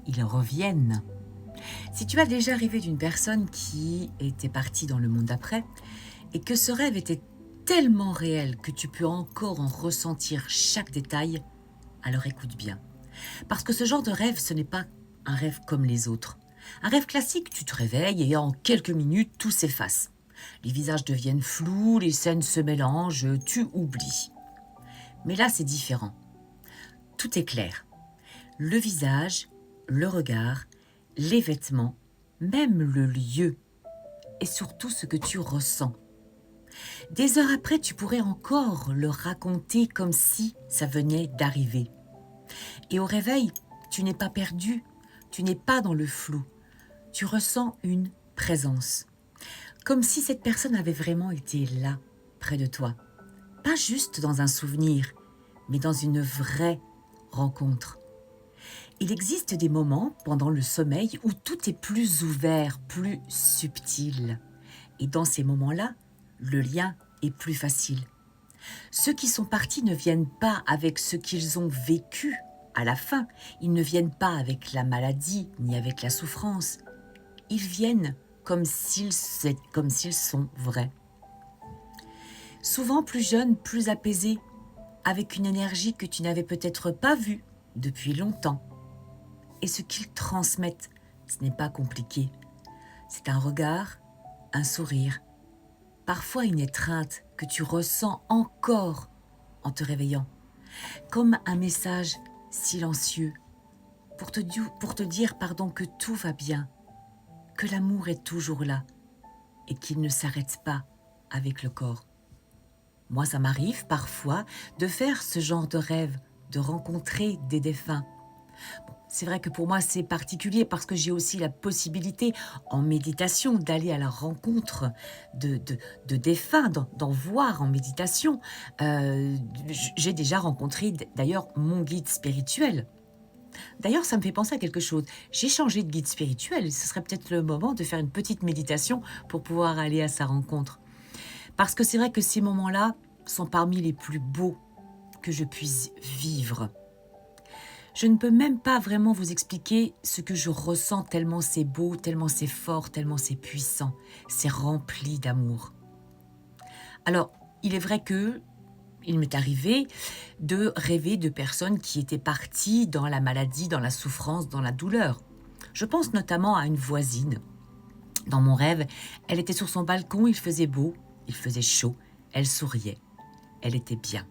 ils reviennent. Si tu as déjà rêvé d'une personne qui était partie dans le monde d'après et que ce rêve était tellement réel que tu peux encore en ressentir chaque détail, alors écoute bien. Parce que ce genre de rêve, ce n'est pas un rêve comme les autres. Un rêve classique, tu te réveilles et en quelques minutes, tout s'efface. Les visages deviennent flous, les scènes se mélangent, tu oublies. Mais là, c'est différent. Tout est clair. Le visage, le regard, les vêtements, même le lieu et surtout ce que tu ressens. Des heures après, tu pourrais encore le raconter comme si ça venait d'arriver. Et au réveil, tu n'es pas perdu, tu n'es pas dans le flou. Tu ressens une présence. Comme si cette personne avait vraiment été là, près de toi. Pas juste dans un souvenir, mais dans une vraie rencontre. Il existe des moments pendant le sommeil où tout est plus ouvert, plus subtil. Et dans ces moments-là, le lien est plus facile. Ceux qui sont partis ne viennent pas avec ce qu'ils ont vécu à la fin. Ils ne viennent pas avec la maladie ni avec la souffrance. Ils viennent comme s'ils sont vrais. Souvent plus jeunes, plus apaisés, avec une énergie que tu n'avais peut-être pas vue depuis longtemps. Et ce qu'ils transmettent, ce n'est pas compliqué. C'est un regard, un sourire, parfois une étreinte que tu ressens encore en te réveillant, comme un message silencieux pour te dire que tout va bien, que l'amour est toujours là et qu'il ne s'arrête pas avec le corps. Moi, ça m'arrive parfois de faire ce genre de rêve, de rencontrer des défunts. Bon, c'est vrai que pour moi, c'est particulier parce que j'ai aussi la possibilité, en méditation, d'aller à la rencontre de défunts, d'en voir en méditation. J'ai déjà rencontré d'ailleurs mon guide spirituel. D'ailleurs, ça me fait penser à quelque chose. J'ai changé de guide spirituel et ce serait peut-être le moment de faire une petite méditation pour pouvoir aller à sa rencontre. Parce que c'est vrai que ces moments-là sont parmi les plus beaux que je puisse vivre. Je ne peux même pas vraiment vous expliquer ce que je ressens tellement c'est beau, tellement c'est fort, tellement c'est puissant. C'est rempli d'amour. Alors, il est vrai que il m'est arrivé de rêver de personnes qui étaient parties dans la maladie, dans la souffrance, dans la douleur. Je pense notamment à une voisine. Dans mon rêve, elle était sur son balcon, il faisait beau, il faisait chaud, elle souriait, elle était bien.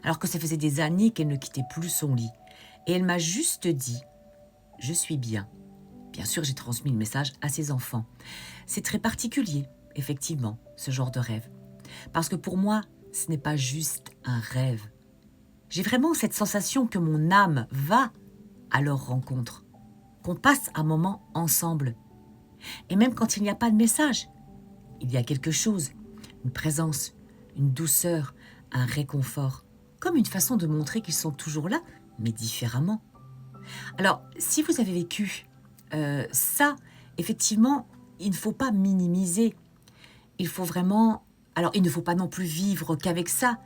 Alors que ça faisait des années qu'elle ne quittait plus son lit. Et elle m'a juste dit « Je suis bien ». Bien sûr, j'ai transmis le message à ses enfants. C'est très particulier, effectivement, ce genre de rêve. Parce que pour moi, ce n'est pas juste un rêve. J'ai vraiment cette sensation que mon âme va à leur rencontre, qu'on passe un moment ensemble. Et même quand il n'y a pas de message, il y a quelque chose, une présence, une douceur, un réconfort, comme une façon de montrer qu'ils sont toujours là, mais différemment. Alors, si vous avez vécu ça, effectivement, il ne faut pas minimiser. Il faut vraiment... Alors, il ne faut pas non plus vivre qu'avec ça,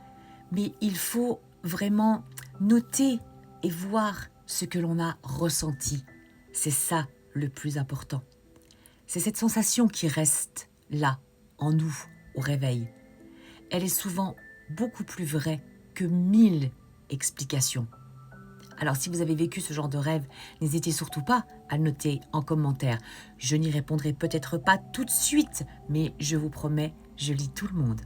mais il faut vraiment noter et voir ce que l'on a ressenti. C'est ça le plus important. C'est cette sensation qui reste là, en nous, au réveil. Elle est souvent beaucoup plus vraie que 1000 explications. Alors, si vous avez vécu ce genre de rêve, n'hésitez surtout pas à le noter en commentaire. Je n'y répondrai peut-être pas tout de suite, mais je vous promets, je lis tout le monde.